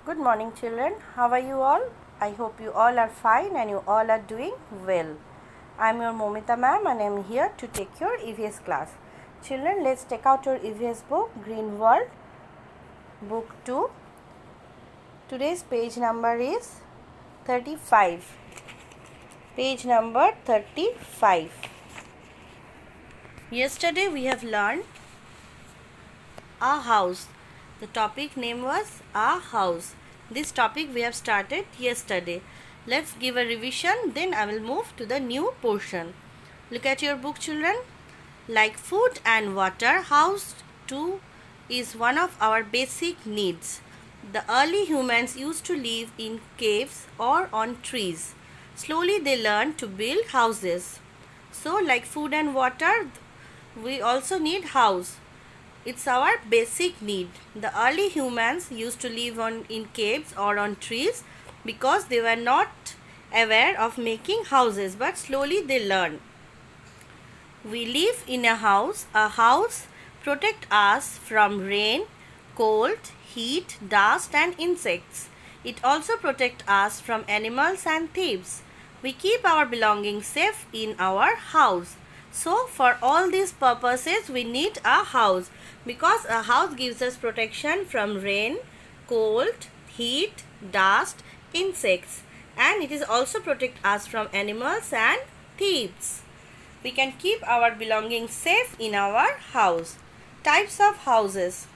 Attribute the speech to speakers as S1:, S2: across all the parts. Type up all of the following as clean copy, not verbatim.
S1: Good morning, children. How are you all? I hope you all are fine and you all are doing well. I am your Momita ma'am and I am here to take your EVS class. Children, let's take out your EVS book, Green World, book 2. Today's page number is 35. Page number 35. Yesterday we have learned a house. The topic name was a house. This topic we have started yesterday. Let's give a revision, then I will move to the new portion. Look at your book, children. Like food and water, house too is one of our basic needs. The early humans used to live in caves or on trees. Slowly they learned to build houses. So like food and water, we also need house. It's our basic need. The early humans used to live in caves or on trees because they were not aware of making houses, but slowly they learned. We live in a house. A house protects us from rain, cold, heat, dust and insects. It also protects us from animals and thieves. We keep our belongings safe in our house. So for all these purposes we need a house, because a house gives us protection from rain, cold, heat, dust, insects, and it is also protect us from animals and thieves. We can keep our belongings safe in our house. Types of houses.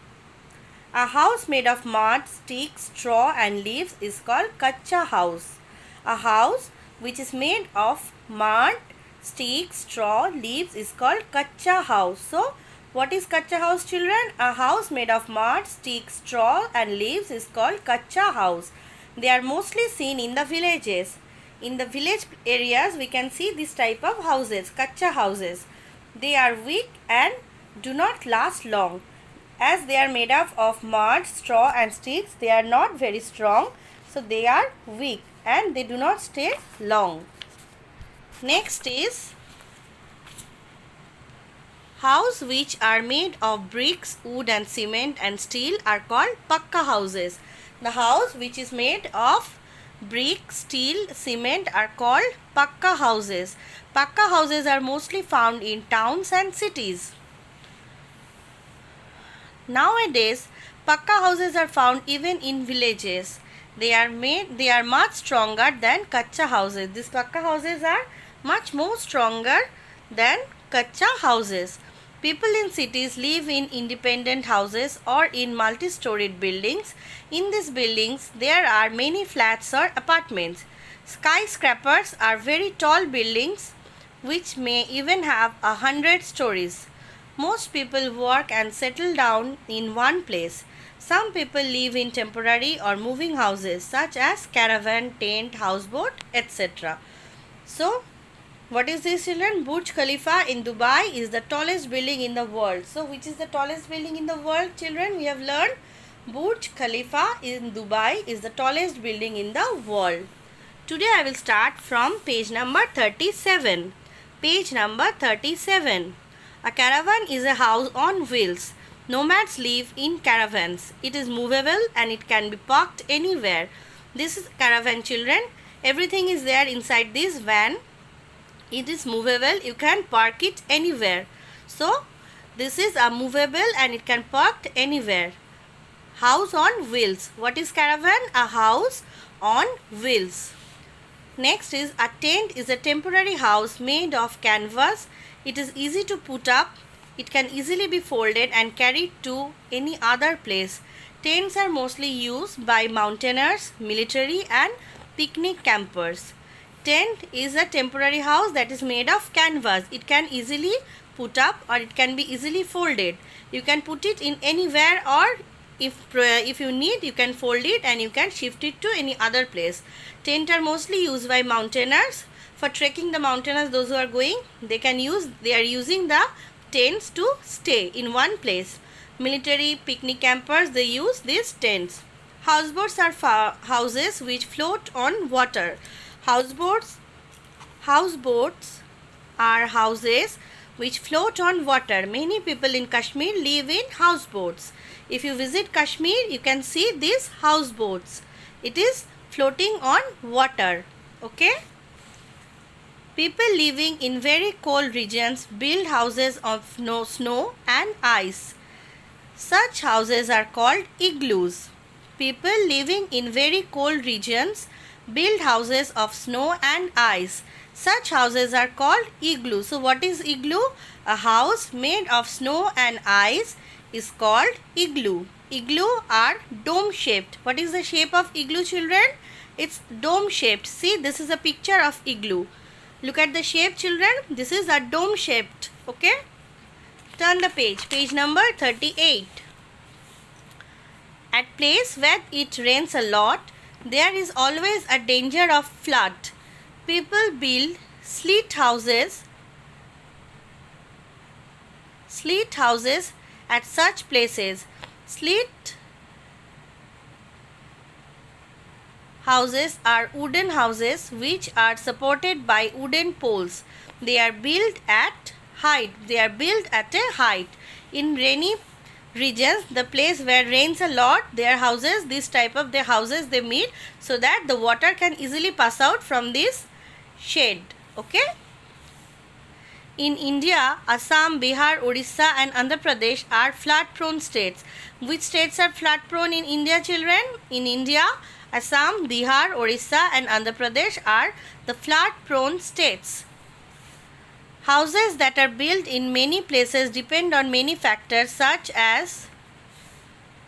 S1: A house made of mud, sticks, straw and leaves is called kacha house. A house which is made of mud, sticks, straw, leaves is called kacha house. So, what is kacha house, children? A house made of mud, sticks, straw and leaves is called kacha house. They are mostly seen in the villages. In the village areas, we can see this type of houses, kacha houses. They are weak and do not last long. As they are made up of mud, straw and sticks, they are not very strong. So, they are weak and they do not stay long. Next is house which are made of bricks, wood and cement and steel are called pakka houses. The house which is made of brick, steel, cement are called pakka houses. Pakka houses are mostly found in towns and cities. Nowadays, pakka houses are found even in villages. They are much stronger than kacha houses. These pakka houses are much more stronger than kacha houses. People in cities live in independent houses or in multi-storied buildings. In these buildings, there are many flats or apartments. Skyscrapers are very tall buildings which may even have 100 stories. Most people work and settle down in one place. Some people live in temporary or moving houses such as caravan, tent, houseboat, etc. So, what is this, children? Burj Khalifa in Dubai is the tallest building in the world. So, which is the tallest building in the world, children? We have learned Burj Khalifa in Dubai is the tallest building in the world. Today, I will start from page number 37. Page number 37. A caravan is a house on wheels. Nomads live in caravans. It is movable and it can be parked anywhere. This is caravan, children. Everything is there inside this van. It is movable. You can park it anywhere. So, this is a movable and it can parked anywhere. House on wheels. What is caravan? A house on wheels. Next is a tent is a temporary house made of canvas. It is easy to put up. It can easily be folded and carried to any other place. Tents are mostly used by mountaineers, military and picnic campers. Tent is a temporary house that is made of canvas. It can easily put up or it can be easily folded. You can put it in anywhere, or if you need, you can fold it and you can shift it to any other place. Tent are mostly used by mountaineers. For trekking, the mountaineers, those who are going, they are using the tents to stay in one place. Military, picnic campers, they use these tents. Houseboats are houses which float on water. Houseboats are houses which float on water. Many people in Kashmir live in houseboats. If you visit Kashmir, you can see these houseboats. It is floating on water. Okay? People living in very cold regions build houses of snow and ice. Such houses are called igloos. People living in very cold regions build houses of snow and ice. Such houses are called igloo. So what is igloo? A house made of snow and ice is called igloo. Igloo are dome shaped. What is the shape of igloo, children? It's dome shaped. See, this is a picture of igloo. Look at the shape, children. This is a dome shaped. Okay? Turn the page. Page number 38. At place where it rains a lot, there is always a danger of flood. People build sleet houses at such places. Sleet houses are wooden houses which are supported by wooden poles. They are built at height. In rainy regions, the place where rains a lot, their houses, this type of their houses they made so that the water can easily pass out from this shade. Okay? In India, Assam, Bihar, Orissa and Andhra Pradesh are flood prone states. Which states are flood prone in India, children? In India, Assam, Bihar, Orissa and Andhra Pradesh are the flood prone states. Houses that are built in many places depend on many factors such as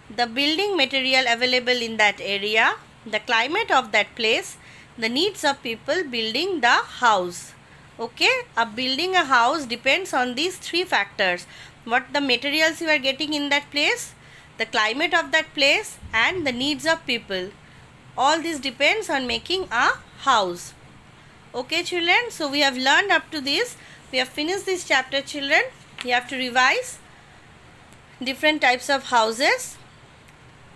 S1: the building material available in that area, the climate of that place, the needs of people building the house. Okay, building a house depends on these three factors. What the materials you are getting in that place, the climate of that place and the needs of people. All this depends on making a house. Okay, children, so we have learned up to this. We have finished this chapter, children. You have to revise different types of houses.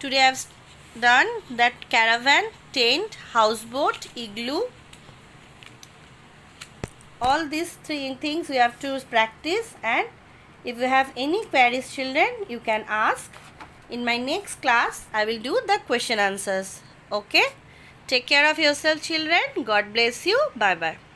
S1: Today I have done that caravan, tent, houseboat, igloo. All these three things we have to practice, and if you have any queries, children, you can ask. In my next class, I will do the question answers. Okay? Take care of yourself, children. God bless you. Bye-bye.